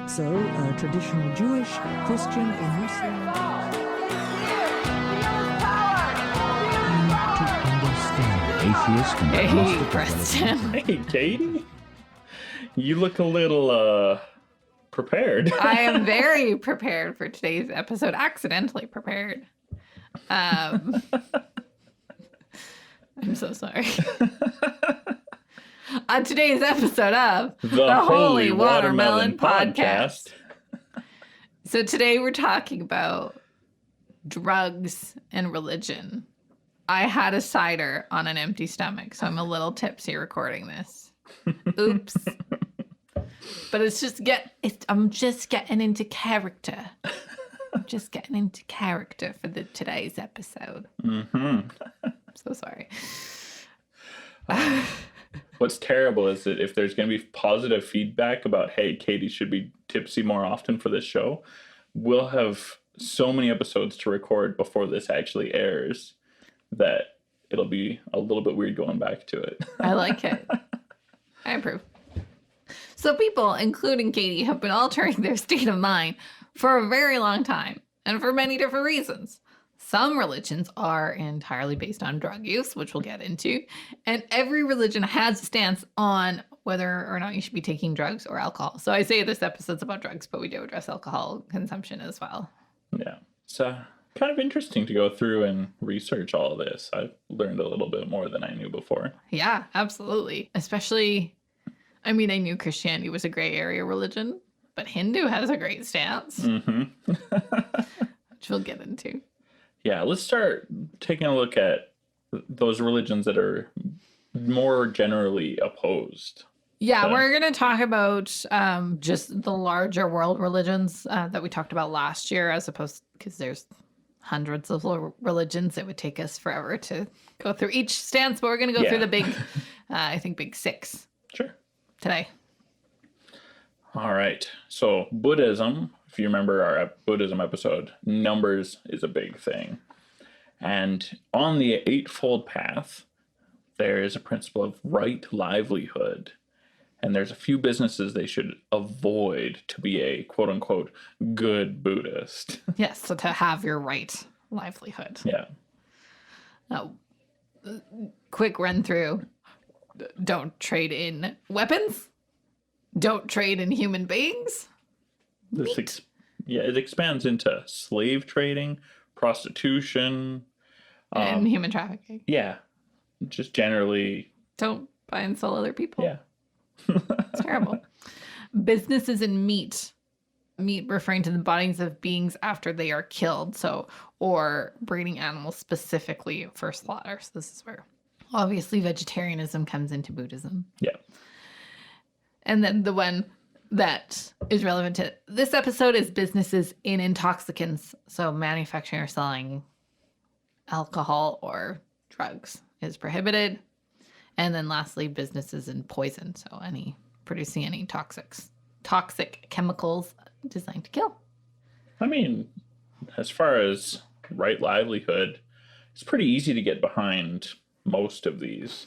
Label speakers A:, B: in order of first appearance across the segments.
A: So, traditional Jewish, Christian, or Muslim. To understand atheist and agnostic
B: Preston.
C: Hey, Katie. You look a little, prepared.
B: I am very prepared for today's episode. Accidentally prepared. I'm so sorry. On today's episode of
C: The Holy Watermelon Podcast.
B: So today we're talking about drugs and religion. I had a cider on an empty stomach, so I'm a little tipsy recording this. Oops. But I'm just getting into character. I'm just getting into character for today's episode.
C: Mm-hmm.
B: I'm so sorry.
C: What's terrible is that if there's going to be positive feedback about, hey, Katie should be tipsy more often for this show, we'll have so many episodes to record before this actually airs that it'll be a little bit weird going back to it.
B: I like it. I approve. So people, including Katie, have been altering their state of mind for a very long time and for many different reasons. Some religions are entirely based on drug use, which we'll get into, and every religion has a stance on whether or not you should be taking drugs or alcohol. So I say this episode's about drugs, but we do address alcohol consumption as well.
C: Yeah. It's kind of interesting to go through and research all of this. I've learned a little bit more than I knew before.
B: Yeah, absolutely. Especially, I mean, I knew Christianity was a gray area religion, but Hindu has a great stance,
C: Mm-hmm.
B: which we'll get into.
C: Yeah, let's start taking a look at those religions that are more generally opposed.
B: Yeah,
C: So-
B: we're going to talk about just the larger world religions that we talked about last year, as opposed, because there's hundreds of religions. It would take us forever to go through each stance, but we're going to go through the big, I think, big six
C: Sure.
B: today.
C: All right. So Buddhism, if you remember our Buddhism episode, numbers is a big thing. And on the Eightfold Path, there is a principle of right livelihood. And there's a few businesses they should avoid to be a quote unquote good Buddhist.
B: Yes, so to have your right livelihood.
C: Yeah.
B: Now, quick run through. Don't trade in weapons. Don't trade in human beings.
C: It expands into slave trading, prostitution.
B: And human trafficking.
C: Yeah. Just generally.
B: Don't buy and sell other people.
C: Yeah.
B: It's terrible. Businesses in meat referring to the bodies of beings after they are killed. So, or breeding animals specifically for slaughter. So this is where obviously vegetarianism comes into Buddhism.
C: Yeah.
B: And then the one that is relevant to this episode is businesses in intoxicants. So manufacturing or selling alcohol or drugs is prohibited. And then lastly, businesses in poison. So producing any toxic chemicals designed to kill.
C: I mean, as far as right livelihood, it's pretty easy to get behind most of these.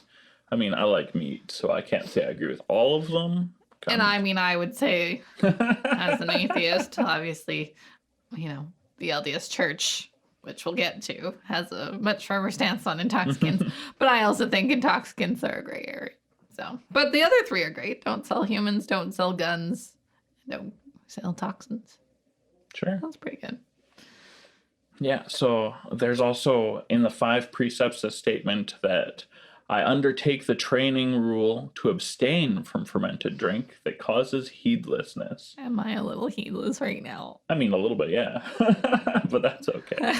C: I mean, I like meat, so I can't say I agree with all of them.
B: And I mean, I would say, as an atheist, obviously, the LDS Church, which we'll get to, has a much firmer stance on intoxicants. But I also think intoxicants are a gray area. So, but the other three are great. Don't sell humans, don't sell guns, don't sell toxins.
C: Sure.
B: That's pretty good.
C: Yeah, so there's also in the 5 precepts a statement that I undertake the training rule to abstain from fermented drink that causes heedlessness.
B: Am I a little heedless right now?
C: I mean, a little bit, yeah. But that's okay.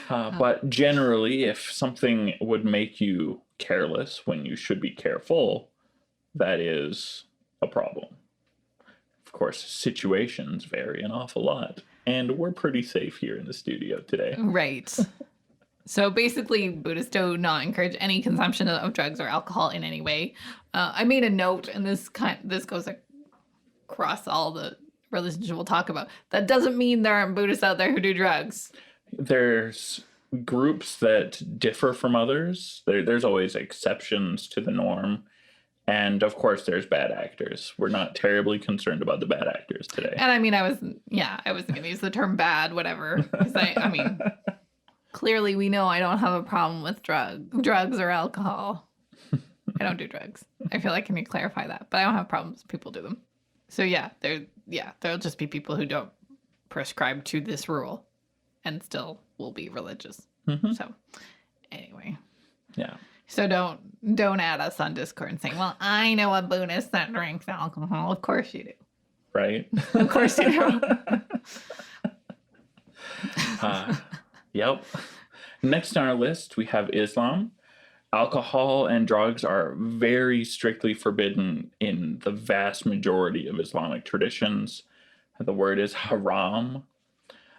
C: But generally, if something would make you careless when you should be careful, that is a problem. Of course, situations vary an awful lot. And we're pretty safe here in the studio today.
B: Right. So basically, Buddhists do not encourage any consumption of drugs or alcohol in any way. I made a note, and this goes across all the religions we'll talk about. That doesn't mean there aren't Buddhists out there who do drugs.
C: There's groups that differ from others. There's always exceptions to the norm. And of course, there's bad actors. We're not terribly concerned about the bad actors today.
B: And I mean, I wasn't going to use the term bad, whatever. 'Cause I mean, clearly we know I don't have a problem with drugs or alcohol. I don't do drugs. I feel like I need to clarify that. But I don't have problems if people do them. So there'll just be people who don't prescribe to this rule and still will be religious.
C: Mm-hmm.
B: So anyway.
C: Yeah.
B: So don't add us on Discord saying, well, I know a Buddhist that drinks alcohol. Of course you do.
C: Right?
B: Of course you do.
C: Yep. Next on our list, we have Islam. Alcohol and drugs are very strictly forbidden in the vast majority of Islamic traditions. The word is haram.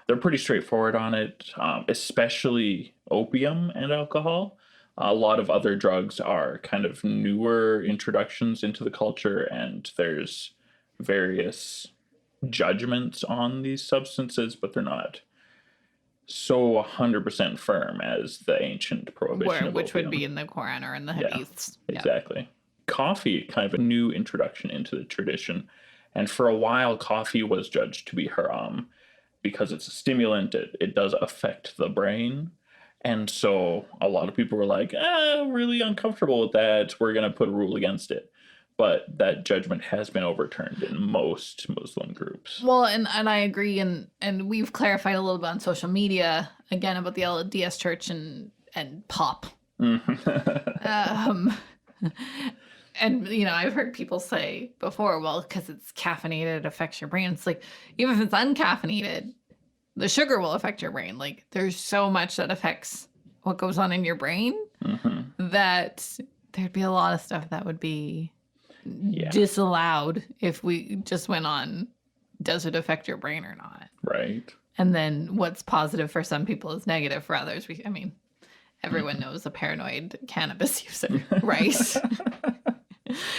C: They're pretty straightforward on it, especially opium and alcohol. A lot of other drugs are kind of newer introductions into the culture, and there's various judgments on these substances, but they're not so 100% firm as the ancient prohibition of
B: which
C: opium.
B: would be in the Quran or in the
C: Yeah,
B: Hadiths.
C: exactly. Coffee, kind of a new introduction into the tradition. And for a while, coffee was judged to be haram because it's a stimulant. It does affect the brain. And so a lot of people were like, really uncomfortable with that. We're going to put a rule against it. But that judgment has been overturned in most Muslim groups.
B: Well, and I agree, and we've clarified a little bit on social media again about the LDS Church and pop.
C: Mm-hmm.
B: And I've heard people say before, well, because it's caffeinated, it affects your brain. It's like, even if it's uncaffeinated, the sugar will affect your brain. Like, there's so much that affects what goes on in your brain that there'd be a lot of stuff that would be disallowed if we just went on, does it affect your brain or not?
C: Right.
B: And then what's positive for some people is negative for others. Everyone knows a paranoid cannabis user, right?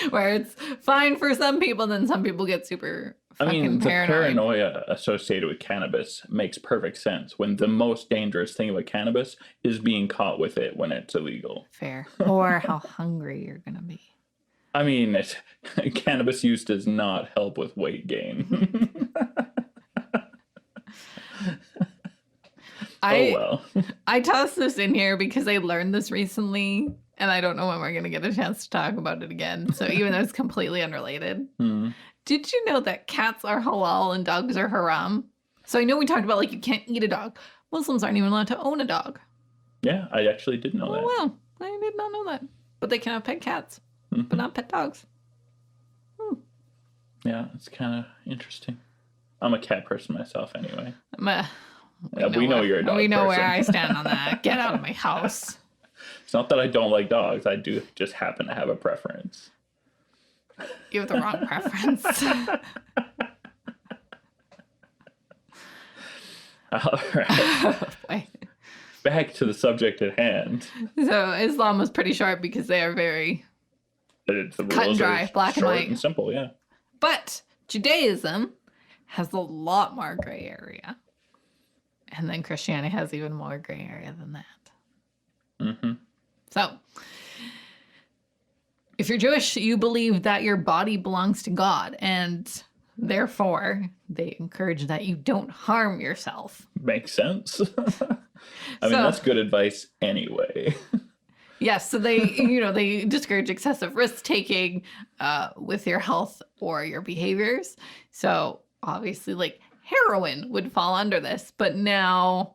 B: Where it's fine for some people, then some people get super fucking
C: the
B: paranoid.
C: paranoia associated with cannabis makes perfect sense when the most dangerous thing about cannabis is being caught with it when it's illegal.
B: Fair. Or how hungry you're going to be.
C: Cannabis use does not help with weight gain.
B: I tossed this in here because I learned this recently, and I don't know when we're going to get a chance to talk about it again. So even though it's completely unrelated, did you know that cats are halal and dogs are haram? So I know we talked about, like, you can't eat a dog. Muslims aren't even allowed to own a dog.
C: Yeah, I actually didn't know that.
B: Oh, wow. I did not know that. But they can have pet cats, but not pet dogs.
C: Yeah, it's kind of interesting. I'm a cat person myself anyway.
B: We know
C: you're a dog
B: We know
C: person.
B: where I stand on that. Get out of my house.
C: It's not that I don't like dogs. I do just happen to have a preference.
B: You have the wrong preference.
C: All right.
B: Oh, boy.
C: Back to the subject at hand.
B: So Islam was pretty sharp because they are very
C: The
B: cut and
C: rules
B: dry,
C: are
B: black and
C: short
B: white.
C: and simple, yeah.
B: But Judaism has a lot more gray area. And then Christianity has even more gray area than that. So, if you're Jewish, you believe that your body belongs to God, and therefore, they encourage that you don't harm yourself.
C: Makes sense. That's good advice anyway.
B: Yes, so they discourage excessive risk taking with your health or your behaviors. So obviously, like, heroin would fall under this, but now,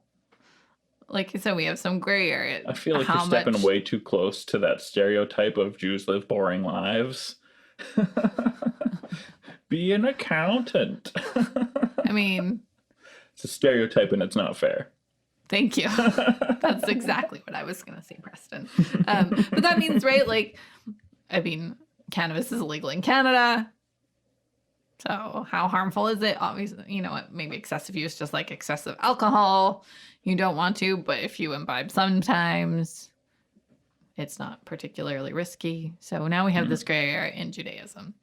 B: like I said, we have some gray area.
C: I feel like you're stepping way too close to that stereotype of Jews live boring lives. Be an accountant. It's a stereotype and it's not fair.
B: Thank you. That's exactly what I was going to say, Preston. But that means, right, like, cannabis is illegal in Canada. So how harmful is it? Obviously, maybe excessive use, just like excessive alcohol. You don't want to, but if you imbibe sometimes, it's not particularly risky. So now we have this gray area in Judaism.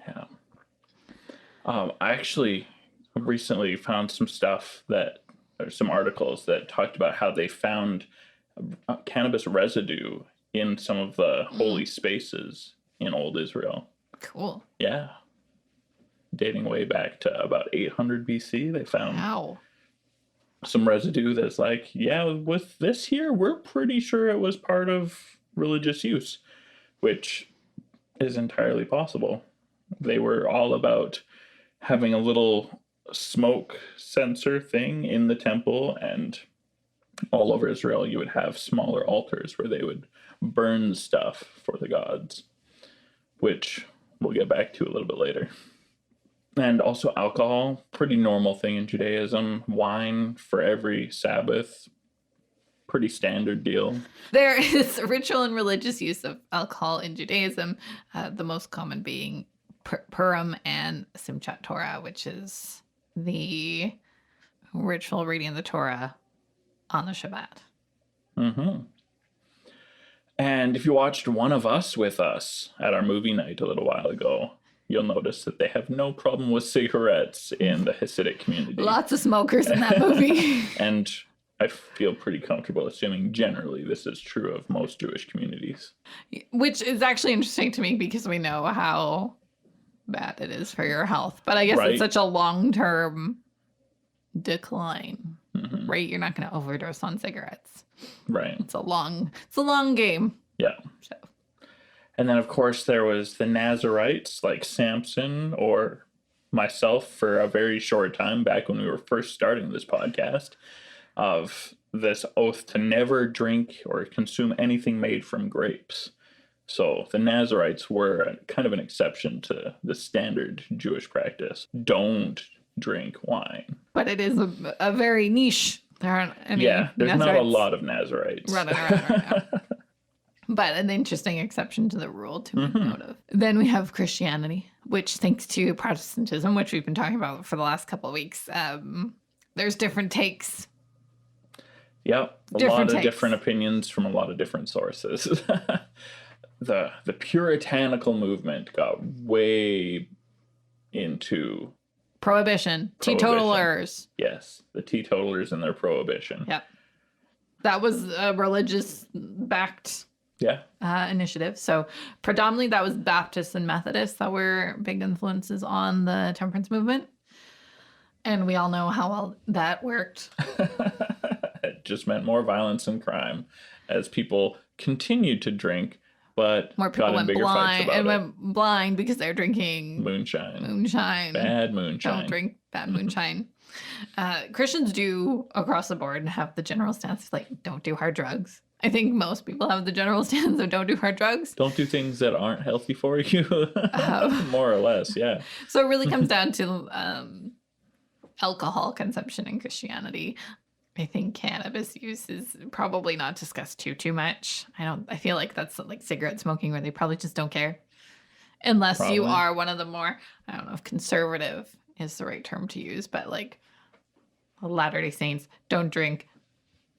C: Yeah. I actually recently found some articles that talked about how they found cannabis residue in some of the holy spaces in old Israel.
B: Cool.
C: Yeah. Dating way back to about 800 BC, they found
B: Wow.
C: some residue that's like, yeah, with this here, we're pretty sure it was part of religious use, which is entirely possible. They were all about having a little smoke sensor thing in the temple, and all over Israel you would have smaller altars where they would burn stuff for the gods, which we'll get back to a little bit later. And also alcohol, pretty normal thing in Judaism. Wine for every Sabbath, pretty standard deal.
B: There is ritual and religious use of alcohol in Judaism, the most common being Purim and Simchat Torah, which is the ritual reading of the Torah on the Shabbat.
C: Mm-hmm. And if you watched One of Us with us at our movie night a little while ago, you'll notice that they have no problem with cigarettes in the Hasidic community.
B: Lots of smokers in that movie.
C: And I feel pretty comfortable assuming generally this is true of most Jewish communities.
B: Which is actually interesting to me because we know how bad it is for your health. But I guess
C: Right.
B: it's such a long-term decline, right? You're not going to overdose on cigarettes.
C: Right.
B: It's a long game.
C: Yeah.
B: So.
C: And then, of course, there was the Nazarites, like Samson or myself for a very short time back when we were first starting this podcast, of this oath to never drink or consume anything made from grapes. So the Nazarites were kind of an exception to the standard Jewish practice. Don't drink wine.
B: But it is a very niche. There aren't any
C: There's not a
B: Nazarites
C: lot of Nazarites.
B: running around right now. But an interesting exception to the rule to make note of. Then we have Christianity, which, thanks to Protestantism, which we've been talking about for the last couple of weeks, there's different takes.
C: Yep, a
B: Different
C: lot of
B: takes.
C: different opinions from a lot of different sources. The puritanical movement got way into,
B: Prohibition. Teetotalers.
C: yes, the teetotalers and their prohibition.
B: Yep. That was a religious backed
C: Yeah,
B: initiative. So predominantly that was Baptists and Methodists that were big influences on the temperance movement. And we all know how well that worked.
C: it just meant more violence and crime as people continued to drink, but
B: More people
C: got in
B: went
C: bigger fights
B: blind
C: about
B: and
C: it.
B: went blind because they're drinking
C: Moonshine. Bad moonshine.
B: Don't drink bad moonshine. Christians do across the board have the general stance of, like, don't do hard drugs. I think most people have the general stance of don't do hard drugs.
C: Don't do things that aren't healthy for you. More or less, yeah.
B: So it really comes down to alcohol consumption in Christianity. I think cannabis use is probably not discussed too much. I feel like that's like cigarette smoking where they probably just don't care. Unless you
C: Probably.
B: are one of the more, I don't know if conservative is the right term to use, but like Latter-day Saints don't drink.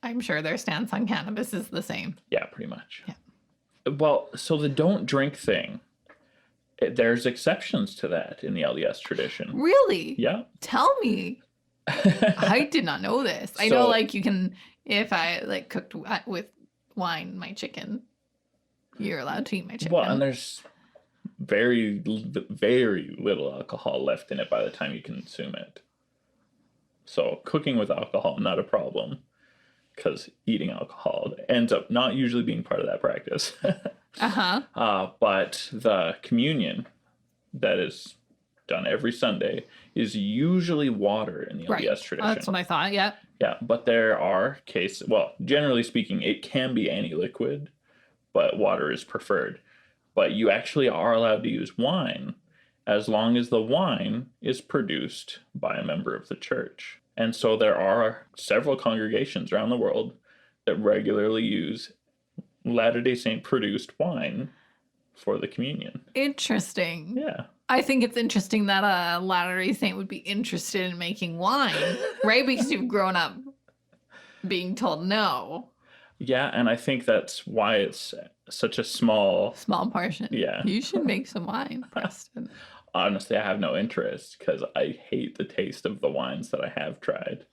B: I'm sure their stance on cannabis is the same.
C: Yeah, pretty much.
B: Yeah.
C: Well, so the don't drink thing, there's exceptions to that in the LDS tradition.
B: Really?
C: Yeah.
B: Tell me. I did not know this. I know,
C: So-
B: like, you can, if I like cooked with wine my chicken, you're allowed to eat my chicken.
C: Well, and there's very little alcohol left in it by the time you consume it. So cooking with alcohol, not a problem, because eating alcohol ends up not usually being part of that practice. But the communion that is done every Sunday is usually water in the
B: Right.
C: LDS tradition.
B: That's what I thought. Yeah.
C: Yeah, but there are cases, well, generally speaking, it can be any liquid, but water is preferred. But you actually are allowed to use wine as long as the wine is produced by a member of the church. And so there are several congregations around the world that regularly use Latter-day Saint produced wine for the communion.
B: Interesting.
C: Yeah.
B: I think it's interesting that a Latter-day Saint would be interested in making wine, right? Because you've grown up being told no.
C: Yeah, and I think that's why it's such a small...
B: Small portion.
C: Yeah.
B: You should make some wine, Preston.
C: Honestly, I have no interest because I hate the taste of the wines that I have tried.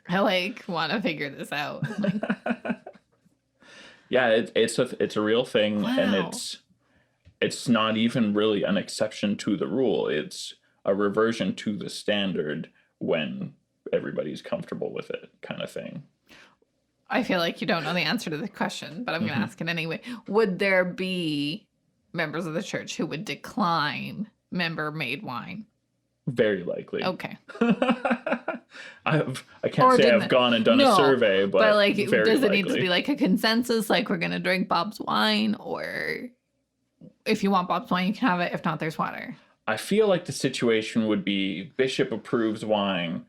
B: I want to figure this out. Like,
C: Yeah, it's a real thing, and
B: Wow.
C: it's not even really an exception to the rule. It's a reversion to the standard when everybody's comfortable with it, kind of thing.
B: I feel like you don't know the answer to the question, but I'm going
C: Mm-hmm.
B: to ask it anyway. Would there be members of the church who would decline member-made wine?
C: Very likely.
B: Okay.
C: I can't
B: Or
C: say
B: didn't
C: I've gone and done a
B: No,
C: survey, but
B: like,
C: very
B: does it
C: likely.
B: need to be like a consensus, like we're going to drink Bob's wine, or if you want Bob's wine, you can have it. If not, there's water.
C: I feel like the situation would be Bishop approves wine.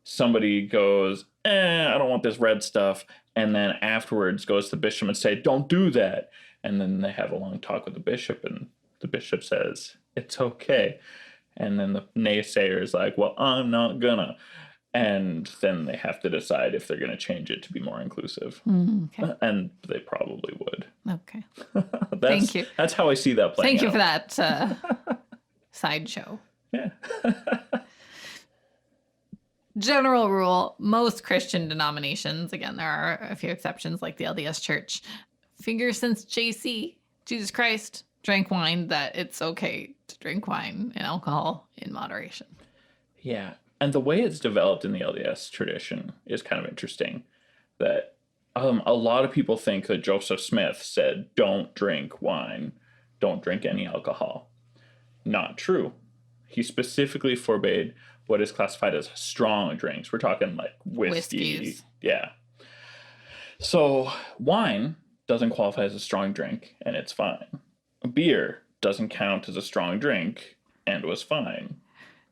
C: Somebody goes, I don't want this red stuff. And then afterwards goes to the bishop and say, don't do that. And then they have a long talk with the bishop, and the bishop says, it's okay. And then the naysayer is like, well, I'm not gonna. And then they have to decide if they're going to change it to be more inclusive.
B: Okay.
C: And they probably would.
B: Okay.
C: Thank
B: you.
C: That's how I see that playing
B: Thank you
C: out.
B: for that sideshow.
C: Yeah.
B: General rule, most Christian denominations, again, there are a few exceptions like the LDS Church, figure since JC, Jesus Christ, drank wine, that it's okay to drink wine and alcohol in moderation.
C: Yeah. And the way it's developed in the LDS tradition is kind of interesting. That a lot of people think that Joseph Smith said, don't drink wine, don't drink any alcohol. Not true. He specifically forbade what is classified as strong drinks. We're talking like whiskey.
B: Whiskeys.
C: Yeah. So wine doesn't qualify as a strong drink, and it's fine. Beer doesn't count as a strong drink and was fine.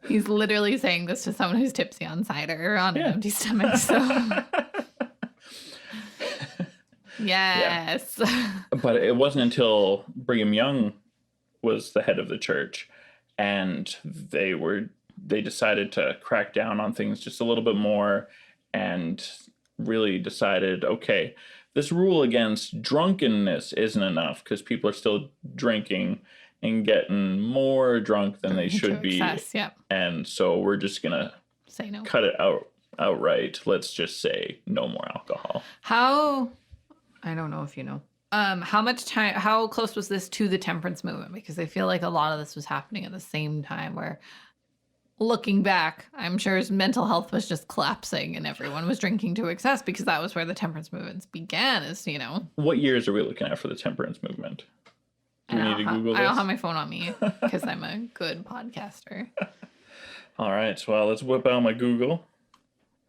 B: He's literally saying this to someone who's tipsy on cider on an empty stomach. So, yes.
C: But it wasn't until Brigham Young was the head of the church, and they decided to crack down on things just a little bit more, and really decided, okay, this rule against drunkenness isn't enough because people are still drinking and getting more drunk than they should be.
B: Excess, yep.
C: And so we're just gonna
B: Say no.
C: cut it outright. Let's just say no more alcohol.
B: I don't know if you know. How close was this to the temperance movement? Because I feel like a lot of this was happening at the same time, where looking back, I'm sure his mental health was just collapsing and everyone was drinking to excess, because that was where the temperance movements began,
C: What years are we looking at for the temperance movement? Do we need to Google this?
B: I don't have my phone on me because I'm a good podcaster.
C: All right, well, let's whip out my Google.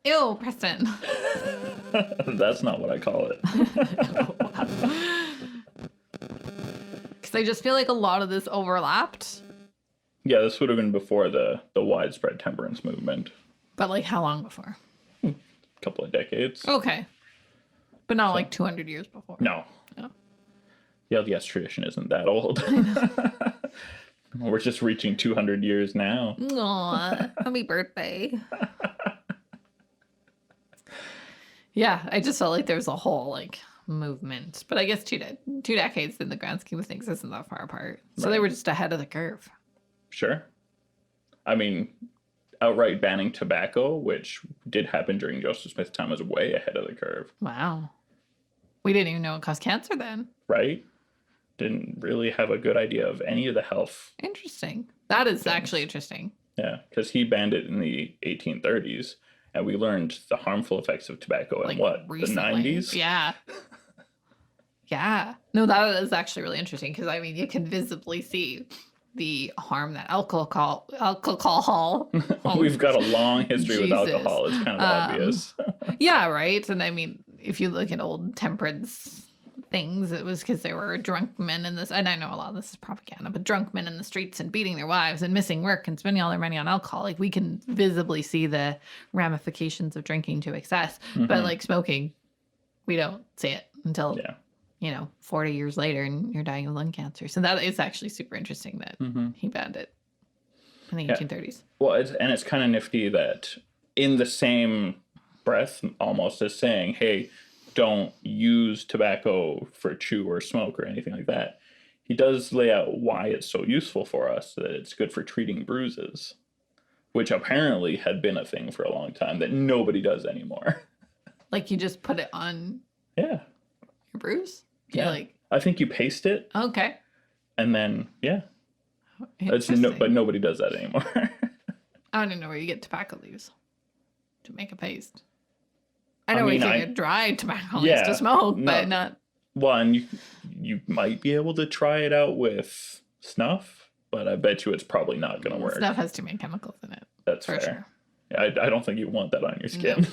B: Ew, Preston.
C: That's not what I call it.
B: Because I just feel like a lot of this overlapped.
C: Yeah, this would have been before the widespread temperance movement.
B: But like how long before?
C: A couple of decades.
B: Okay. But not like 200 years before.
C: No.
B: No.
C: The LDS tradition isn't that old. We're just reaching 200 years now.
B: Aw, happy birthday. Yeah, I just felt like there was a whole like movement. But I guess two decades in the grand scheme of things isn't that far apart. So they were just ahead of the curve.
C: Sure. I mean, outright banning tobacco, which did happen during Joseph Smith's time, was way ahead of the curve.
B: Wow. We didn't even know it caused cancer then.
C: Right? Didn't really have a good idea of any of the health.
B: Interesting. That is actually interesting.
C: Yeah, because he banned it in the 1830s, and we learned the harmful effects of tobacco in
B: recently.
C: the 90s?
B: Yeah. Yeah. No, that is actually really interesting because, I mean, you can visibly see the harm that alcohol.
C: We've got a long history with
B: Jesus.
C: alcohol. It's kind of obvious.
B: Yeah, right. And I mean, if you look at old temperance things, it was because there were drunk men in this, and I know a lot of this is propaganda, but drunk men in the streets and beating their wives and missing work and spending all their money on alcohol. Like, we can visibly see the ramifications of drinking to excess. But like smoking, we don't see it until 40 years later and you're dying of lung cancer. So that is actually super interesting that he banned it in the 1830s.
C: Well, it's kind of nifty that in the same breath, almost as saying, hey, don't use tobacco for chew or smoke or anything like that, he does lay out why it's so useful for us, that it's good for treating bruises, which apparently had been a thing for a long time that nobody does anymore.
B: Like, you just put it on your bruise?
C: Yeah.
B: Like,
C: I think you paste it
B: okay.
C: and then, yeah.
B: Interesting.
C: But nobody does that anymore.
B: I don't know where you get tobacco leaves to make a paste. I know
C: I
B: where you
C: mean,
B: can get dried tobacco leaves
C: Yeah,
B: to smoke,
C: no.
B: but not.
C: One, you might be able to try it out with snuff, but I bet you it's probably not going to work.
B: Snuff has too many chemicals in it.
C: That's
B: for
C: fair.
B: sure.
C: Yeah, I don't think you want that on your skin.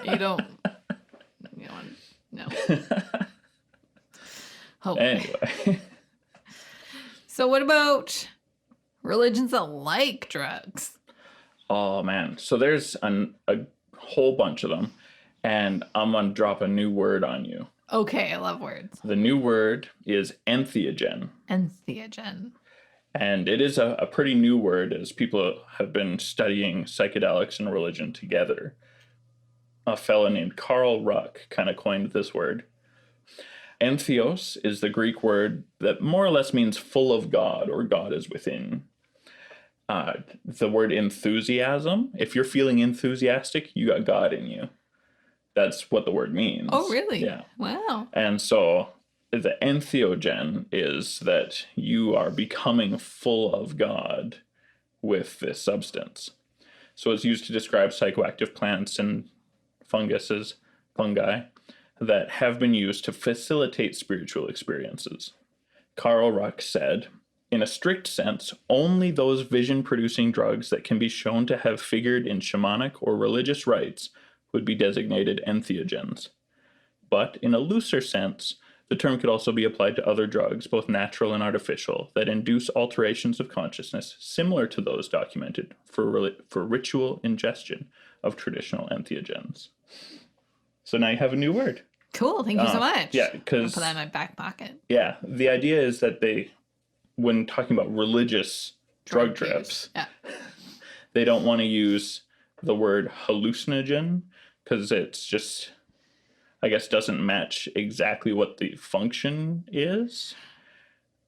B: You don't. You don't. No. Oh.
C: Anyway.
B: So what about religions that like drugs?
C: Oh, man. So there's a whole bunch of them, and I'm going to drop a new word on you.
B: Okay, I love words.
C: The new word is entheogen.
B: Entheogen.
C: And it is a pretty new word as people have been studying psychedelics and religion together. A fellow named Carl Ruck kind of coined this word. Entheos is the Greek word that more or less means full of God, or God is within. The word enthusiasm, if you're feeling enthusiastic, you got God in you. That's what the word means.
B: Oh, really?
C: Yeah.
B: Wow.
C: And so the entheogen is that you are becoming full of God with this substance. So it's used to describe psychoactive plants and fungi, that have been used to facilitate spiritual experiences. Carl Ruck said, in a strict sense, only those vision-producing drugs that can be shown to have figured in shamanic or religious rites would be designated entheogens. But in a looser sense, the term could also be applied to other drugs, both natural and artificial, that induce alterations of consciousness similar to those documented for ritual ingestion of traditional entheogens. So now you have a new word.
B: Cool. Thank you so much.
C: Yeah,
B: I'll
C: because
B: put that in my back pocket.
C: yeah, the idea is that when talking about religious drug
B: use.
C: trips,
B: Yeah.
C: they don't want to use the word hallucinogen because it's just, I guess, doesn't match exactly what the function is.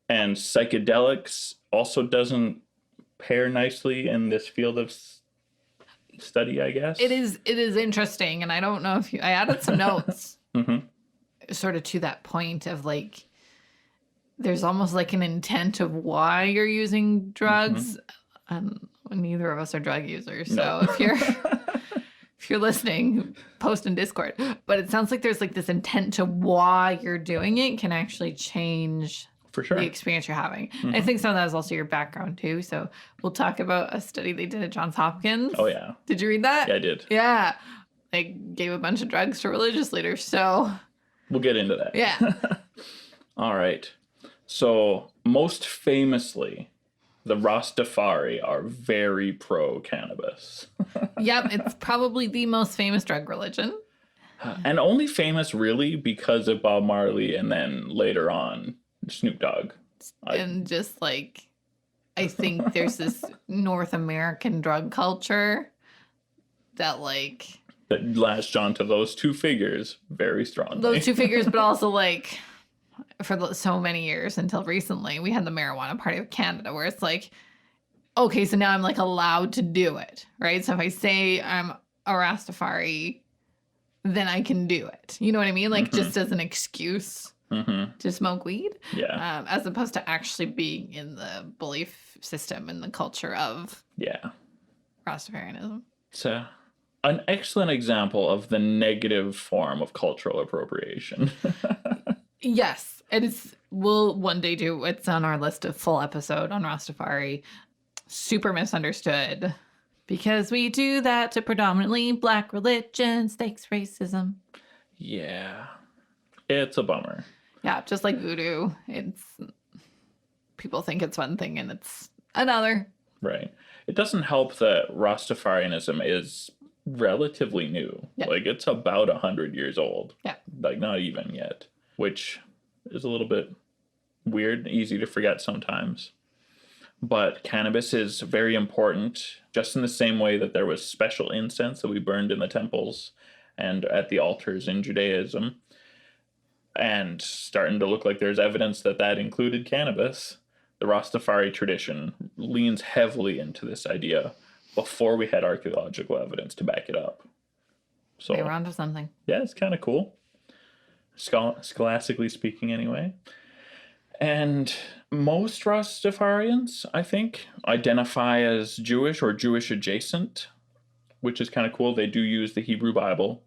C: And psychedelics also doesn't pair nicely in this field of study, I guess.
B: It is interesting, and I don't know if I added some notes sort of to that point of like, there's almost like an intent of why you're using drugs. Neither of us are drug users, so
C: No.
B: if you're listening, post in Discord. But it sounds like there's like this intent to why you're doing it can actually change
C: For sure.
B: the experience you're having. I think some of that is also your background too. So we'll talk about a study they did at Johns Hopkins.
C: Oh, yeah.
B: Did you read that?
C: Yeah, I did.
B: Yeah. They gave a bunch of drugs to religious leaders. So
C: We'll get into that.
B: yeah.
C: All right. So most famously, the Rastafari are very pro-cannabis.
B: Yep. It's probably the most famous drug religion.
C: And only famous really because of Bob Marley and then later on Snoop Dogg.
B: And just like, I think there's this North American drug culture that like
C: That latched onto those two figures very strongly.
B: those two figures, but also like for so many years until recently, we had the Marijuana Party of Canada where it's like, okay, so now I'm like allowed to do it, right? So if I say I'm a Rastafari, then I can do it. You know what I mean? Like just as an excuse to smoke weed.
C: Yeah.
B: As opposed to actually being in the belief system and the culture of
C: Yeah.
B: Rastafarianism.
C: It's an excellent example of the negative form of cultural appropriation.
B: Yes, it is. We'll one day do. It's on our list of full episode on Rastafari. Super misunderstood because we do that to predominantly Black religions. Thanks, racism.
C: Yeah. It's a bummer.
B: Yeah, just like voodoo. It's people think it's one thing and it's another.
C: Right. It doesn't help that Rastafarianism is relatively new.
B: Yeah.
C: Like, it's about 100 years old.
B: Yeah.
C: Like, not even yet. Which is a little bit weird, easy to forget sometimes. But cannabis is very important, just in the same way that there was special incense that we burned in the temples and at the altars in Judaism. And starting to look like there's evidence that that included cannabis. The Rastafari tradition leans heavily into this idea before we had archaeological evidence to back it up. So
B: They were onto something.
C: yeah, it's kind of cool. scholastically speaking anyway. And most Rastafarians, I think, identify as Jewish or Jewish adjacent, which is kind of cool. They do use the Hebrew Bible,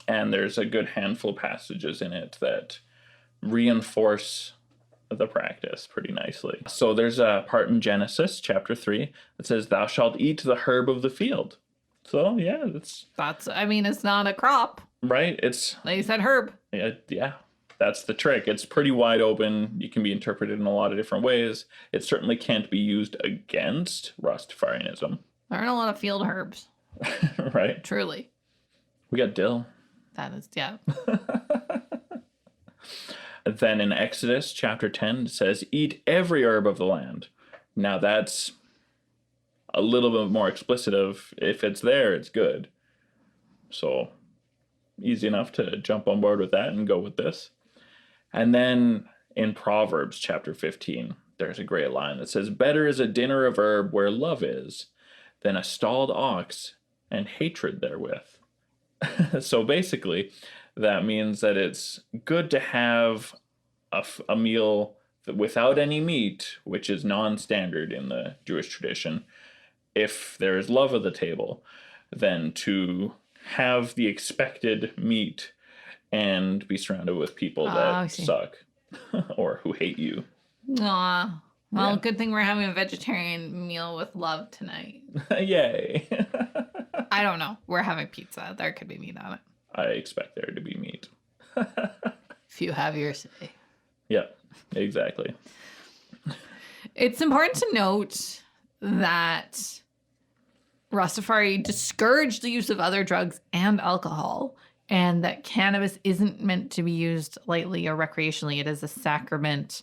C: and there's a good handful of passages in it that reinforce the practice pretty nicely. So there's a part in Genesis chapter 3 that says, "Thou shalt eat the herb of the field." So yeah, it's
B: not a crop.
C: right. It's
B: They said herb.
C: yeah, that's the trick. It's pretty wide open. You can be interpreted in a lot of different ways. It certainly can't be used against Rastafarianism.
B: There aren't a lot of field herbs.
C: Right?
B: Truly.
C: We got dill.
B: That is, yeah.
C: Then in Exodus chapter 10, it says, "Eat every herb of the land." Now that's a little bit more explicit of if it's there, it's good. So easy enough to jump on board with that and go with this. And then in Proverbs chapter 15, there's a great line that says, "Better is a dinner of herb where love is than a stalled ox and hatred therewith." So basically, that means that it's good to have a meal without any meat, which is non-standard in the Jewish tradition, if there is love at the table, than to have the expected meat and be surrounded with people that suck or who hate you.
B: Aw. Well,
C: Yeah.
B: good thing we're having a vegetarian meal with love tonight.
C: Yay.
B: I don't know. We're having pizza. There could be meat on it.
C: I expect there to be meat.
B: If you have your say.
C: Yeah, exactly.
B: It's important to note that Rastafari discouraged the use of other drugs and alcohol, and that cannabis isn't meant to be used lightly or recreationally. It is a sacrament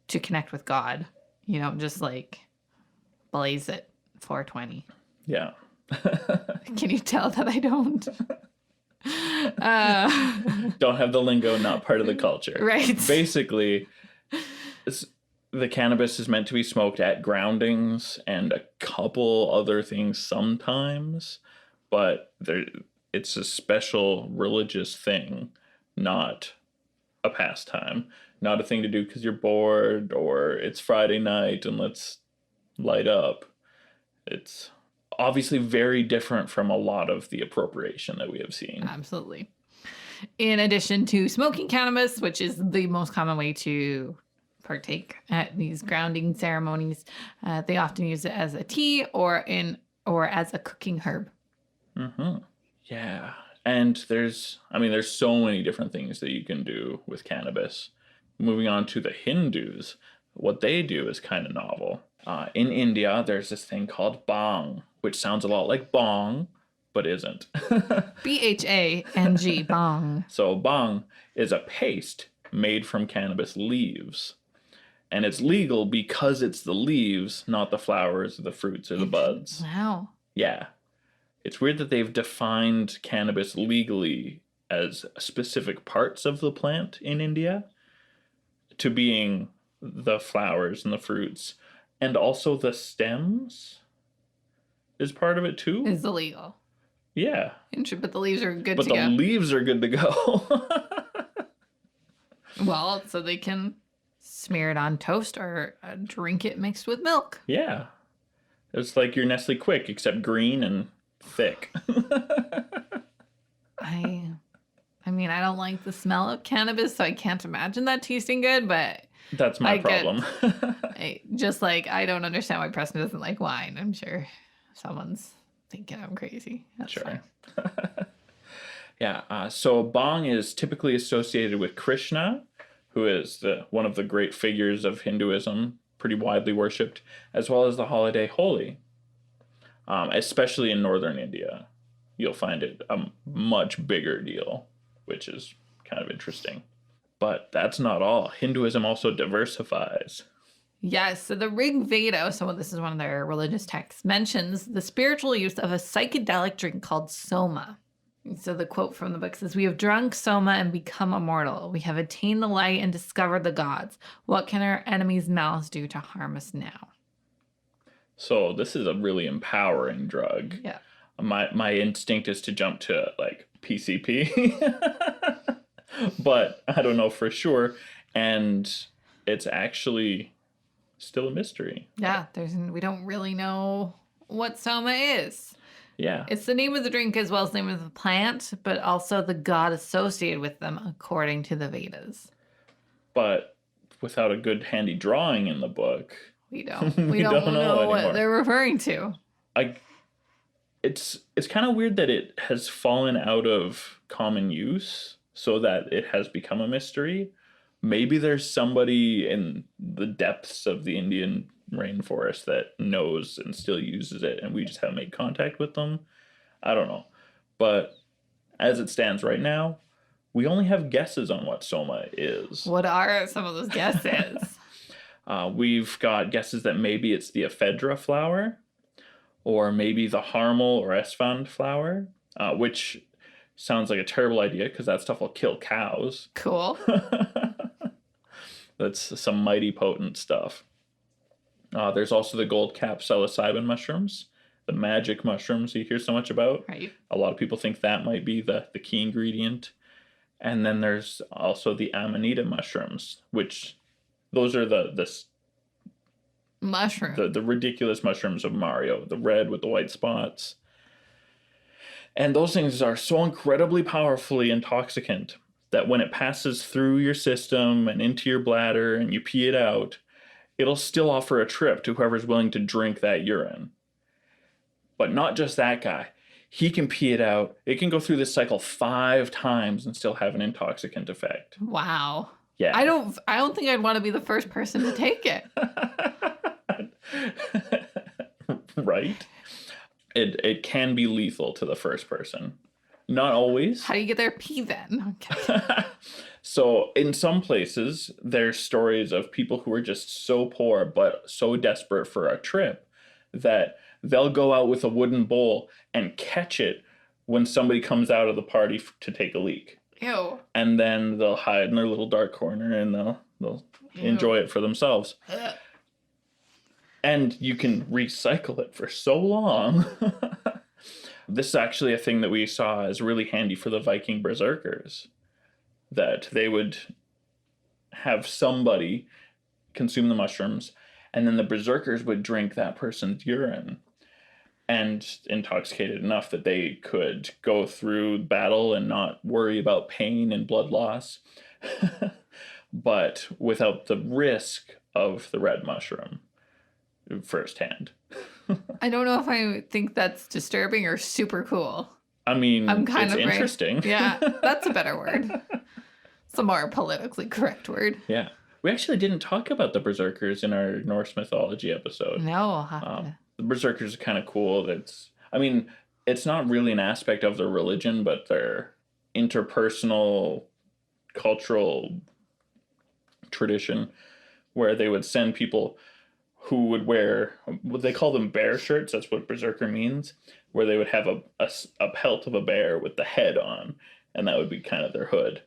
B: to connect with God. You don't just like blaze it 420.
C: Yeah.
B: Can you tell that I don't?
C: Don't have the lingo, not part of the culture.
B: Right.
C: Basically, the cannabis is meant to be smoked at groundings and a couple other things sometimes, but it's a special religious thing, not a pastime, not a thing to do because you're bored or it's Friday night and let's light up. It's obviously very different from a lot of the appropriation that we have seen.
B: Absolutely. In addition to smoking cannabis, which is the most common way to partake at these grounding ceremonies, they often use it as a tea or as a cooking herb.
C: Mm-hmm. Yeah. And there's so many different things that you can do with cannabis. Moving on to the Hindus, what they do is kind of novel. In India, there's this thing called bhang, which sounds a lot like bong, but isn't.
B: BHANG, bong.
C: So bhang is a paste made from cannabis leaves. And it's legal because it's the leaves, not the flowers, or the fruits, or the buds.
B: Wow.
C: Yeah. It's weird that they've defined cannabis legally as specific parts of the plant in India to being the flowers and the fruits. And also the stems is part of it too.
B: Is illegal.
C: Yeah.
B: But the leaves are good
C: But
B: to
C: the
B: go.
C: leaves are good to go.
B: Well, so they can smear it on toast or drink it mixed with milk.
C: Yeah. It's like your Nestle Quick, except green and thick.
B: I mean, I don't like the smell of cannabis, so I can't imagine that tasting good, but
C: That's my problem.
B: just like I don't understand why Preston doesn't like wine. I'm sure someone's thinking I'm crazy. That's
C: Sure.
B: fine.
C: Yeah. So bhang is typically associated with Krishna, who is one of the great figures of Hinduism, pretty widely worshipped, as well as the holiday Holi. Especially in northern India, you'll find it a much bigger deal, which is kind of interesting. But that's not all. Hinduism also diversifies.
B: Yes, so the Rig Veda, so this is one of their religious texts, mentions the spiritual use of a psychedelic drink called soma. So the quote from the book says, "We have drunk soma and become immortal. We have attained the light and discovered the gods. What can our enemies' mouths do to harm us now?"
C: So this is a really empowering drug.
B: Yeah.
C: My instinct is to jump to like PCP. but I don't know for sure. And it's actually still a mystery.
B: Yeah, we don't really know what soma is.
C: Yeah.
B: It's the name of the drink as well as the name of the plant, but also the god associated with them, according to the Vedas.
C: But without a good handy drawing in the book,
B: We don't
C: We
B: know
C: anymore.
B: what they're referring to.
C: It's kind of weird that it has fallen out of common use so that it has become a mystery. Maybe there's somebody in the depths of the Indian rainforest that knows and still uses it, and we just haven't made contact with them. I don't know. But as it stands right now, we only have guesses on what soma is.
B: What are some of those guesses?
C: We've got guesses that maybe it's the ephedra flower, or maybe the harmel or esfand flower, which sounds like a terrible idea because that stuff will kill cows.
B: Cool.
C: That's some mighty potent stuff. There's also the gold cap psilocybin mushrooms, the magic mushrooms you hear so much about.
B: Right.
C: A lot of people think that might be the key ingredient. And then there's also the amanita mushrooms, which those are the
B: Mushroom.
C: the ridiculous mushrooms of Mario, the red with the white spots. And those things are so incredibly powerfully intoxicant that when it passes through your system and into your bladder and you pee it out, it'll still offer a trip to whoever's willing to drink that urine. But not just that guy. He can pee it out. It can go through this cycle 5 times and still have an intoxicant effect.
B: Wow.
C: Yeah.
B: I don't think I'd want to be the first person to take it.
C: Right? It can be lethal to the first person. Not always.
B: How do you get their pee then? Okay.
C: So in some places, there's stories of people who are just so poor but so desperate for a trip that they'll go out with a wooden bowl and catch it when somebody comes out of the party to take a leak.
B: Ew.
C: And then they'll hide in their little dark corner and they'll enjoy it for themselves.
B: Ugh.
C: And you can recycle it for so long. This is actually a thing that we saw as really handy for the Viking berserkers. That they would have somebody consume the mushrooms, and then the berserkers would drink that person's urine and intoxicated enough that they could go through battle and not worry about pain and blood loss, but without the risk of the red mushroom firsthand.
B: I don't know if I think that's disturbing or super cool.
C: I mean,
B: I'm kind
C: it's
B: of
C: interesting.
B: Yeah, that's a better word. It's a more politically correct word.
C: Yeah. We actually didn't talk about the berserkers in our Norse mythology episode.
B: No, I'll have to.
C: The berserkers are kind of cool. It's not really an aspect of their religion, but their interpersonal cultural tradition where they would send people who would wear, what they call them bear shirts. That's what berserker means, where they would have a pelt of a bear with the head on, and that would be kind of their hood.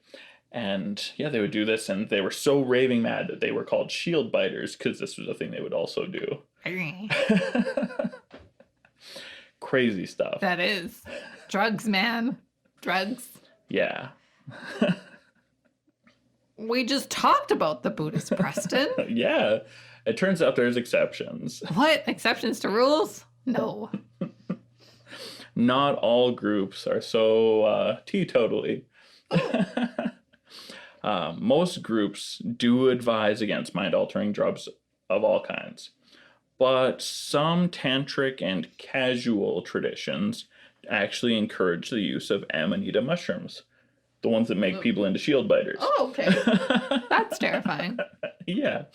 C: And yeah, they would do this, and they were so raving mad that they were called shield biters because this was a thing they would also do. Crazy stuff.
B: That is. Drugs, man. Drugs.
C: Yeah.
B: We just talked about the Buddhist, Preston.
C: Yeah. It turns out there's exceptions.
B: What? Exceptions to rules? No.
C: Not all groups are so teetotally. Most groups do advise against mind-altering drugs of all kinds. But some tantric and casual traditions actually encourage the use of amanita mushrooms. The ones that make people into shield biters.
B: Oh, okay. That's terrifying.
C: Yeah.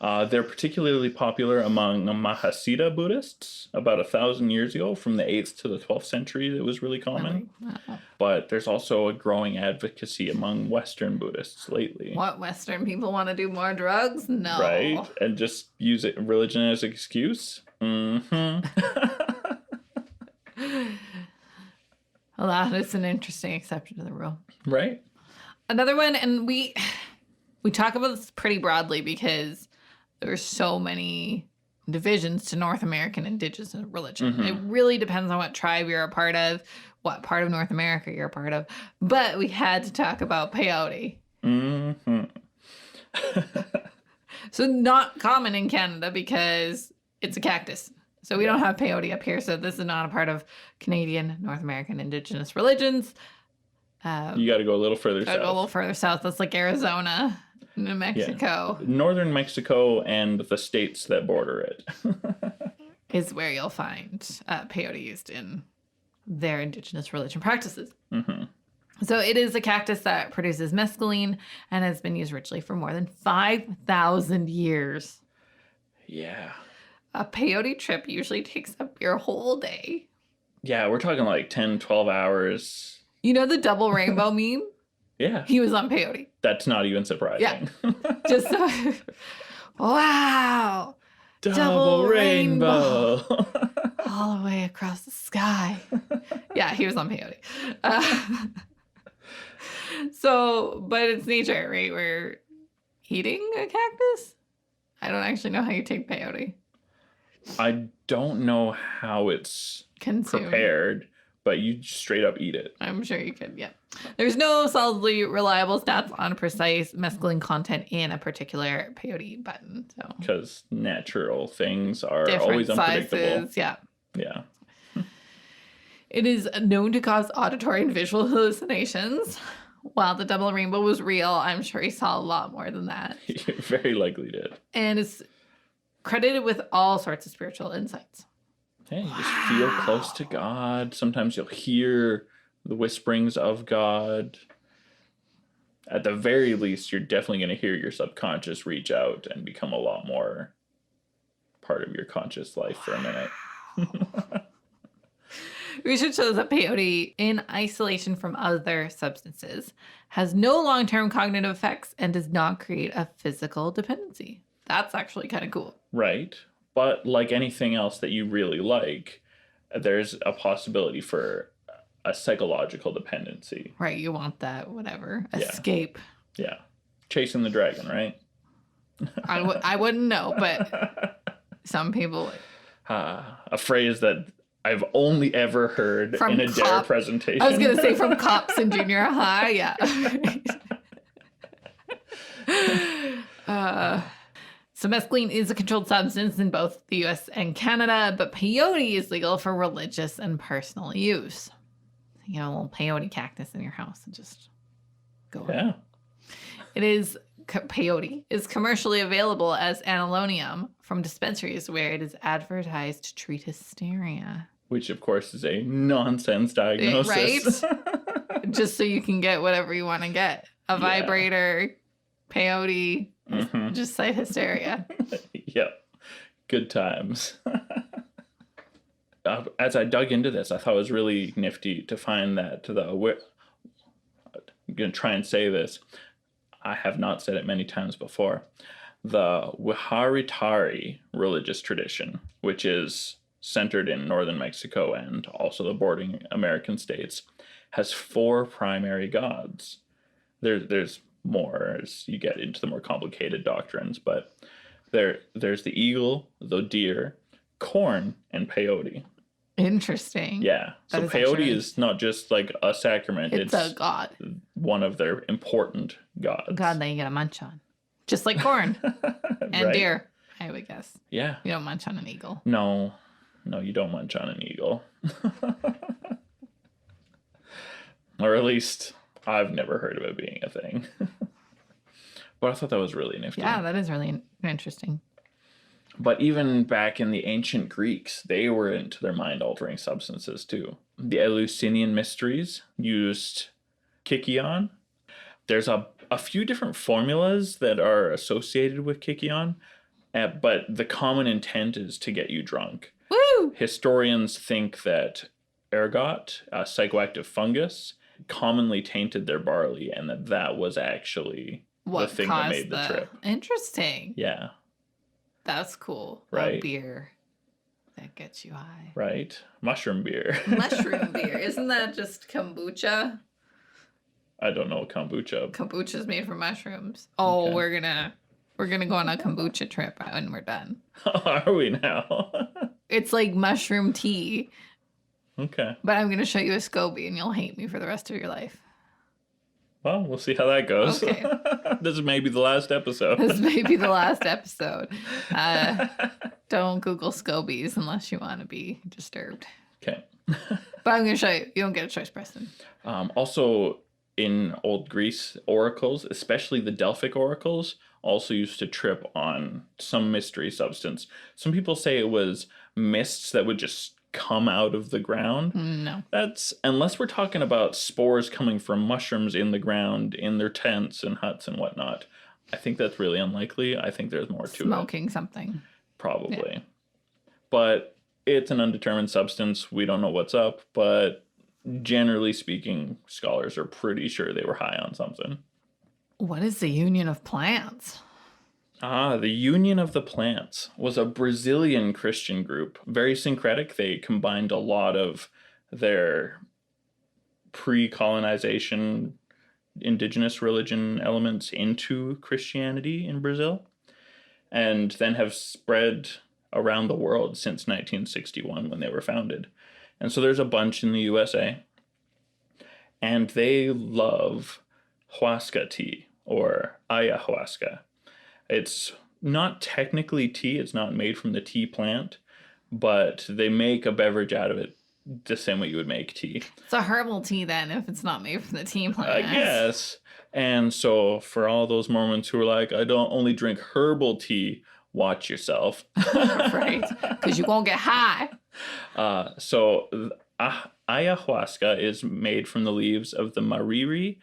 C: They're particularly popular among Mahasiddha Buddhists about 1,000 years ago. From the 8th to the 12th century, it was really common.
B: Wow.
C: But there's also a growing advocacy among Western Buddhists lately.
B: What, Western people want to do more drugs? No.
C: Right? And just use religion as an excuse? Mm-hmm.
B: Well, that is an interesting exception to the rule.
C: Right?
B: Another one, and we talk about this pretty broadly because there's so many divisions to North American indigenous religion.
C: Mm-hmm.
B: It really depends on what tribe you're a part of, what part of North America you're a part of, but we had to talk about peyote.
C: Mm-hmm.
B: So not common in Canada because it's a cactus. So we don't have peyote up here. So this is not a part of Canadian, North American indigenous religions.
C: You got to go a little further south.
B: Go a little further south. That's like Arizona, New Mexico.
C: Yeah. Northern Mexico and the states that border it.
B: Is where you'll find peyote used in their indigenous religion practices.
C: Mm-hmm.
B: So it is a cactus that produces mescaline and has been used ritually for more than 5,000 years.
C: Yeah.
B: A peyote trip usually takes up your whole day.
C: Yeah, we're talking like 10, 12 hours.
B: You know the double rainbow meme?
C: Yeah.
B: He was on peyote.
C: That's not even surprising.
B: Yeah. Just so... Wow.
C: Double rainbow.
B: All the way across the sky. Yeah, he was on peyote. But it's nature, right? We're eating a cactus? I don't actually know how you take peyote.
C: I don't know how it's
B: Consumed.
C: prepared, but you straight up eat it.
B: I'm sure you could, yeah. There's no solidly reliable stats on precise mescaline content in a particular peyote button. So
C: Because natural things are
B: different
C: always unpredictable.
B: sizes, yeah.
C: Yeah.
B: It is known to cause auditory and visual hallucinations. While the double rainbow was real, I'm sure he saw a lot more than that.
C: He very likely did.
B: And it's credited with all sorts of spiritual insights.
C: Yeah, you just feel close to God. Sometimes you'll hear the whisperings of God. At the very least, you're definitely going to hear your subconscious reach out and become a lot more part of your conscious life for a minute.
B: Research shows that peyote, in isolation from other substances, has no long-term cognitive effects and does not create a physical dependency. That's actually kind of cool.
C: Right. But like anything else that you really like, there's a possibility for a psychological dependency.
B: Right, you want that, whatever.
C: Yeah.
B: Escape.
C: Yeah. Chasing the dragon, right?
B: I wouldn't know, but some people would.
C: A phrase that I've only ever heard
B: From
C: in a DARE presentation.
B: I was going to say from cops in junior high, yeah. So mescaline is a controlled substance in both the U.S. and Canada, but peyote is legal for religious and personal use. You know, a little peyote cactus in your house and just go.
C: Yeah.
B: Peyote is commercially available as analonium from dispensaries where it is advertised to treat hysteria.
C: Which, of course, is a nonsense diagnosis.
B: Right? Just so you can get whatever you want to get. A vibrator, peyote, just cite hysteria.
C: Yep. Good times. As I dug into this, I thought it was really nifty to find that I'm going to try and say this. I have not said it many times before. The Wixáritari religious tradition, which is centered in northern Mexico and also the bordering American states, has 4 primary gods. There's more as you get into the more complicated doctrines, but there's the eagle, the deer, corn, and peyote.
B: Interesting.
C: Yeah. So peyote is not just like a sacrament.
B: It's a god.
C: One of their important gods.
B: God that you get a munch on. Just like corn. And deer, I would guess.
C: Yeah.
B: You don't munch on an eagle.
C: No, you don't munch on an eagle. Or at least I've never heard of it being a thing. But I thought that was really nifty.
B: Yeah, that is really interesting.
C: But even back in the ancient Greeks, they were into their mind-altering substances too. The Eleusinian mysteries used kykeon. There's a few different formulas that are associated with kykeon, but the common intent is to get you drunk.
B: Woo!
C: Historians think that ergot, a psychoactive fungus, commonly tainted their barley, and that was actually the thing that made the trip.
B: Interesting.
C: Yeah.
B: That's cool.
C: Right.
B: A beer that gets you high.
C: Right. Mushroom beer.
B: Mushroom beer. Isn't that just kombucha?
C: I don't know kombucha.
B: Kombucha's made from mushrooms. Oh,
C: Okay.
B: we're gonna go on a kombucha trip when we're done.
C: Are we now?
B: It's like mushroom tea
C: Okay.
B: But I'm going to show you a SCOBY and you'll hate me for the rest of your life.
C: Well, we'll see how that goes.
B: Okay.
C: This is maybe the last episode.
B: This may be the last episode. Don't Google SCOBYs unless you want to be disturbed.
C: Okay.
B: But I'm going to show you. You don't get a choice, Preston.
C: Also, in old Greece, oracles, especially the Delphic oracles, also used to trip on some mystery substance. Some people say it was mists that would just come out of the ground.
B: No.
C: That's, unless we're talking about spores coming from mushrooms in the ground, in their tents and huts and whatnot. I think that's really unlikely. I think there's more to it.
B: Smoking something.
C: Probably.
B: Yeah.
C: But it's an undetermined substance. We don't know what's up, but generally speaking, scholars are pretty sure they were high on something.
B: What is the Union of Plants?
C: The Union of the Plants was a Brazilian Christian group. Very syncretic. They combined a lot of their pre-colonization indigenous religion elements into Christianity in Brazil, and then have spread around the world since 1961 when they were founded. And so there's a bunch in the USA, and they love huasca tea or ayahuasca. It's not technically tea, it's not made from the tea plant, but they make a beverage out of it the same way you would make tea.
B: It's a herbal tea then if it's not made from the tea plant.
C: I guess. And so for all those Mormons who are like, I don't only drink herbal tea, watch yourself.
B: Right, because you won't get high.
C: Ayahuasca is made from the leaves of the mariri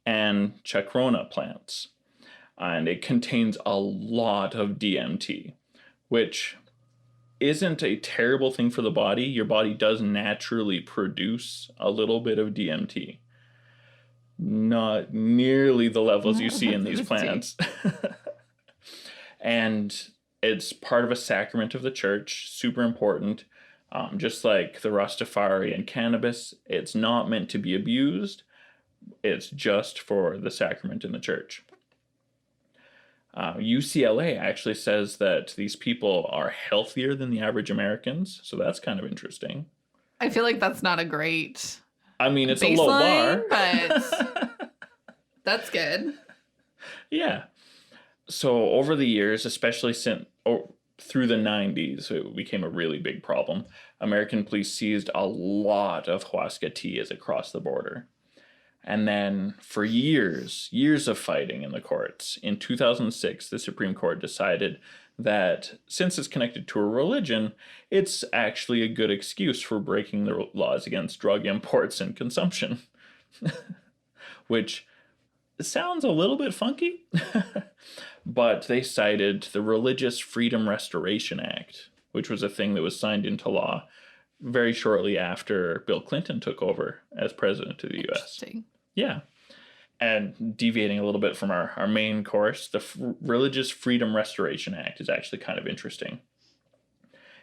C: and chacrona plants. And it contains a lot of DMT, which isn't a terrible thing for the body. Your body does naturally produce a little bit of DMT. Not nearly the levels you see in these plants. And it's part of a sacrament of the church, super important. Just like the Rastafari and cannabis, it's not meant to be abused. It's just for the sacrament in the church. UCLA actually says that these people are healthier than the average Americans, so that's kind of interesting.
B: I feel like that's not a great
C: I mean, it's a low bar.
B: but that's good.
C: Yeah. So over the years, especially through the 90s, it became a really big problem. American police seized a lot of huasca tea as it crossed the border. And then for years of fighting in the courts, in 2006, the Supreme Court decided that since it's connected to a religion, it's actually a good excuse for breaking the laws against drug imports and consumption. Which sounds a little bit funky, but they cited the Religious Freedom Restoration Act, which was a thing that was signed into law very shortly after Bill Clinton took over as president of the U.S. Yeah. And deviating a little bit from our main course, the Religious Freedom Restoration Act is actually kind of interesting.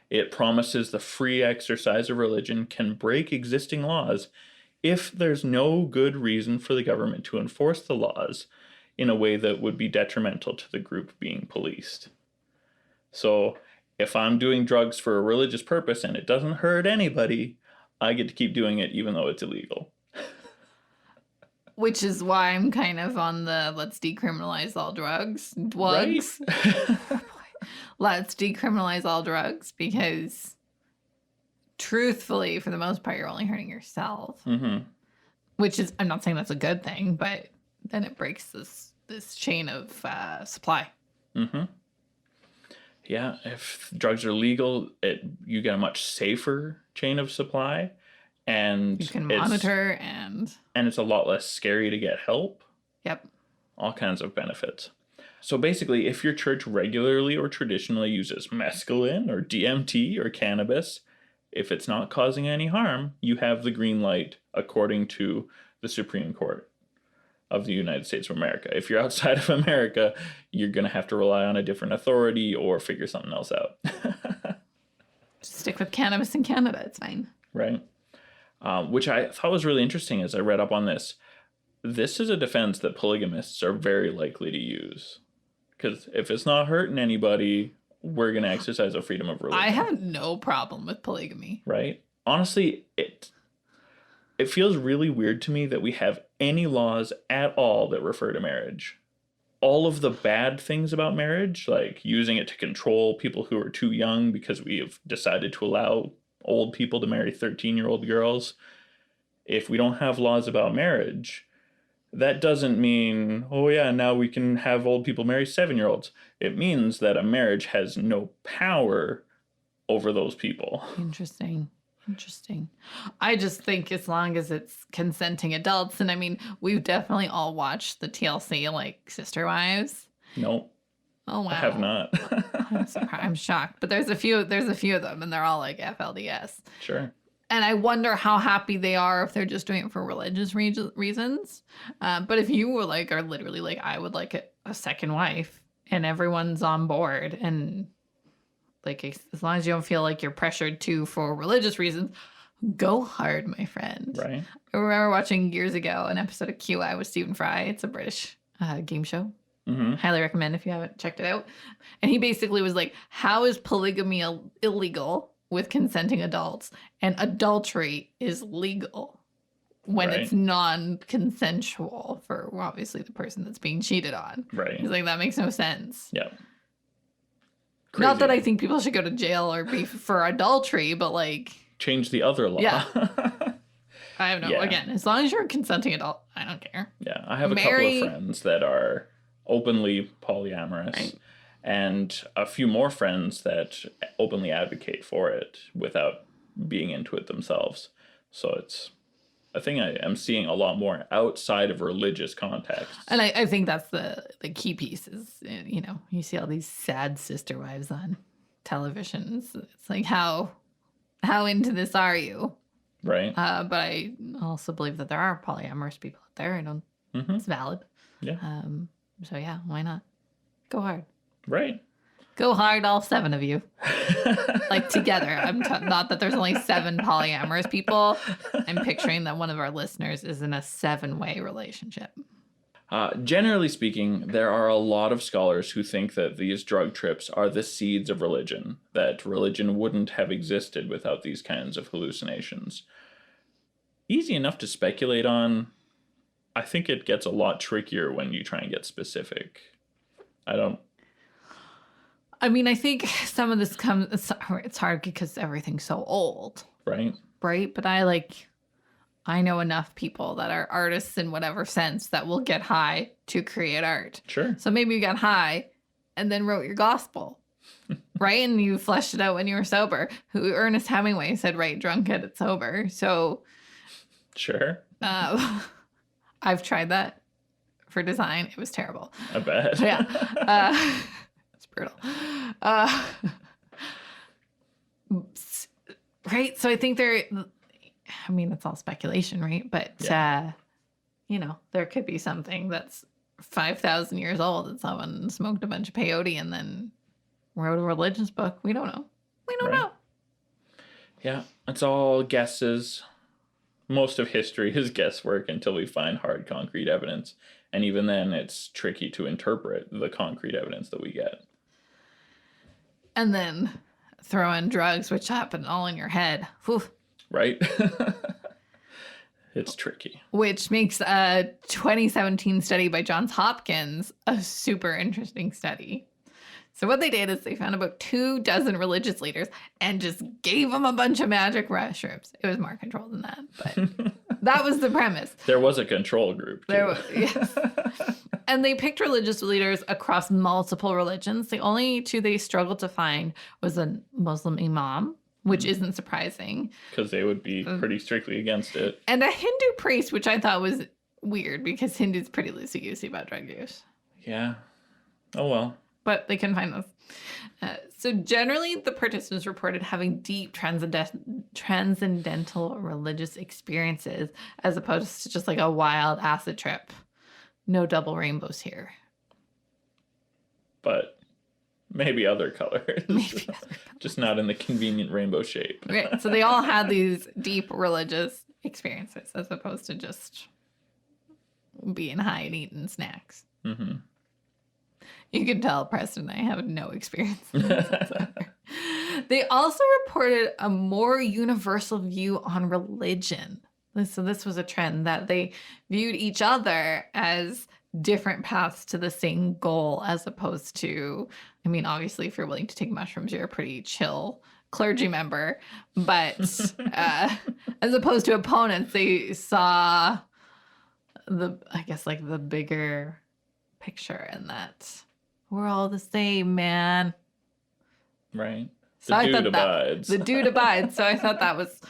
C: It promises the free exercise of religion can break existing laws if there's no good reason for the government to enforce the laws in a way that would be detrimental to the group being policed. So if I'm doing drugs for a religious purpose and it doesn't hurt anybody, I get to keep doing it even though it's illegal.
B: Which is why I'm kind of on the let's decriminalize all drugs.
C: Right?
B: Let's decriminalize all drugs because truthfully, for the most part, you're only hurting yourself.
C: Mm-hmm.
B: Which is, I'm not saying that's a good thing, but then it breaks this chain of supply.
C: Mm-hmm. Yeah, if drugs are legal, you get a much safer chain of supply. And
B: you can monitor and
C: it's a lot less scary to get help.
B: Yep.
C: All kinds of benefits. So basically, if your church regularly or traditionally uses mescaline or DMT or cannabis, if it's not causing any harm, you have the green light according to the Supreme Court of the United States of America. If you're outside of America, you're going to have to rely on a different authority or figure something else out.
B: Just stick with cannabis in Canada. It's fine.
C: Right. Which I thought was really interesting as I read up on this. This is a defense that polygamists are very likely to use. Because if it's not hurting anybody, we're going to exercise a freedom of religion.
B: I have no problem with polygamy.
C: Right? honestly, it feels really weird to me that we have any laws at all that refer to marriage. All of the bad things about marriage, like using it to control people who are too young because we have decided to allow old people to marry 13-year-old girls. If we don't have laws about marriage, that doesn't mean, oh yeah, now we can have old people marry 7-year-olds. It means that a marriage has no power over those people.
B: Interesting. I just think as long as it's consenting adults, and I mean, we've definitely all watched the TLC, like Sister Wives.
C: Nope.
B: Oh wow.
C: I have not.
B: I'm surprised. I'm shocked, but there's a few of them, and they're all like FLDS.
C: Sure.
B: And I wonder how happy they are if they're just doing it for religious reasons. But if you were like, are literally like, I would like a second wife, and everyone's on board, and like as long as you don't feel like you're pressured to for religious reasons, go hard, my friend.
C: Right.
B: I remember watching years ago an episode of QI with Stephen Fry. It's a British game show.
C: Mm-hmm.
B: Highly recommend if you haven't checked it out. And he basically was like, how is polygamy illegal with consenting adults, and adultery is legal when
C: Right.
B: it's non-consensual for obviously the person that's being cheated on.
C: Right.
B: He's like, that makes no sense.
C: Yeah.
B: Not that
C: Crazy.
B: I think people should go to jail or be for adultery, but like,
C: Change the other law.
B: Yeah. I don't know.
C: Yeah.
B: Again, as long as you're a consenting adult, I don't care.
C: Yeah. I have a
B: Marry-
C: couple of friends that are openly polyamorous.
B: Right.
C: And a few more friends that openly advocate for it without being into it themselves. So it's a thing I am seeing a lot more outside of religious contexts.
B: And I think that's the key piece is, you know, you see all these sad sister wives on televisions. It's like, how into this are you?
C: Right.
B: But I also believe that there are polyamorous people out there. I don't,
C: Mm-hmm.
B: it's valid.
C: Yeah.
B: So yeah, why not? Go hard.
C: Right.
B: Go hard, all 7 of you. Like together. Not that there's only 7 polyamorous people. I'm picturing that one of our listeners is in a 7-way relationship.
C: Generally speaking, there are a lot of scholars who think that these drug trips are the seeds of religion, that religion wouldn't have existed without these kinds of hallucinations. Easy enough to speculate on. I think it gets a lot trickier when you try and get specific.
B: I mean, I think some of this it's hard because everything's so old,
C: Right?
B: right? But I know enough people that are artists in whatever sense that will get high to create art.
C: Sure.
B: So maybe you got high and then wrote your gospel, right? And you fleshed it out when you were sober. Who Ernest Hemingway said, write drunk, get it sober. So
C: Sure.
B: I've tried that for design. It was terrible.
C: I bet.
B: Yeah. It's brutal. Right. So I think it's all speculation, right? But, you know, there could be something that's 5,000 years old that someone smoked a bunch of peyote and then wrote a religious book. We don't know. We don't
C: Right.
B: know.
C: Yeah, it's all guesses. Most of history is guesswork until we find hard concrete evidence. And even then, it's tricky to interpret the concrete evidence that we get.
B: And then throw in drugs, which happen all in your head. Whew.
C: Right? It's tricky.
B: Which makes a 2017 study by Johns Hopkins a super interesting study. So what they did is they found about 24 religious leaders and just gave them a bunch of magic mushrooms. It was more controlled than that, but that was the premise.
C: There was a control group, too.
B: Yes. And they picked religious leaders across multiple religions. The only 2 they struggled to find was a Muslim imam, which isn't surprising,
C: Because they would be pretty strictly against it.
B: and a Hindu priest, which I thought was weird because Hindus pretty loosey-goosey about drug use.
C: Yeah. Oh, well.
B: But they couldn't find those. So generally, the participants reported having deep transcendental religious experiences as opposed to just like a wild acid trip. No double rainbows here.
C: But maybe other colors.
B: Maybe other
C: Just not in the convenient rainbow shape.
B: Right. So they all had these deep religious experiences as opposed to just being high and eating snacks.
C: Mm-hmm.
B: You can tell Preston and I have no experience in this whatsoever. They also reported a more universal view on religion. So this was a trend that they viewed each other as different paths to the same goal, as opposed to, I mean, obviously, if you're willing to take mushrooms, you're a pretty chill clergy member. But as opposed to opponents, they saw the bigger picture, and that we're all the same, man.
C: Right.
B: So
C: The dude abides.
B: The dude abides. So I thought that was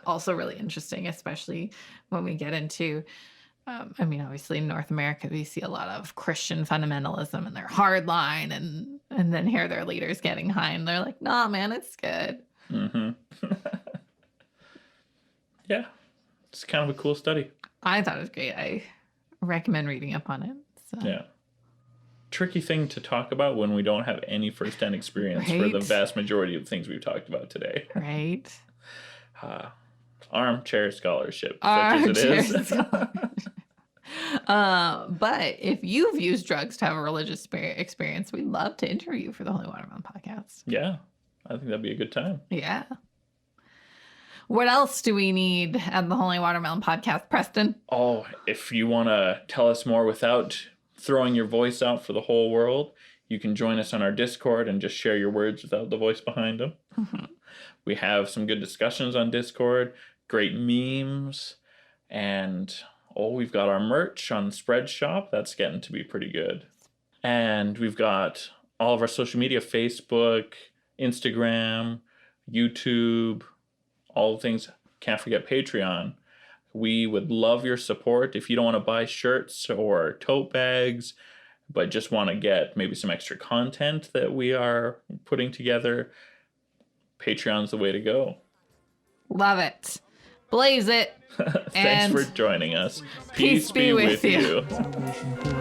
B: also really interesting, especially when we get into, obviously in North America, we see a lot of Christian fundamentalism and their hard line, and then hear their leaders getting high, and they're like, nah, man, it's good.
C: Mm-hmm. Yeah. It's kind of a cool study.
B: I thought it was great. I recommend reading up on it. So.
C: Yeah. Tricky thing to talk about when we don't have any first-hand experience for the
B: Right.
C: vast majority of things we've talked about today.
B: Right.
C: Armchair scholarship, such as it is.
B: But if you've used drugs to have a religious experience, we'd love to interview you for the Holy Watermelon podcast.
C: Yeah, I think that'd be a good time.
B: Yeah. What else do we need at the Holy Watermelon podcast, Preston?
C: Oh, if you want to tell us more without throwing your voice out for the whole world, you can join us on our Discord and just share your words without the voice behind them.
B: Mm-hmm.
C: We have some good discussions on Discord, great memes, and we've got our merch on Spreadshop. That's getting to be pretty good. And we've got all of our social media, Facebook, Instagram, YouTube, all the things. Can't forget Patreon. We would love your support. If you don't want to buy shirts or tote bags, but just want to get maybe some extra content that we are putting together, Patreon's the way to go.
B: Love it. Blaze it.
C: Thanks
B: And
C: for joining us.
B: peace be with you.
A: Salvation called.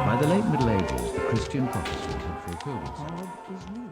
D: By the late Middle Ages, the Christian prophecy had fulfilled itself.
A: God is near.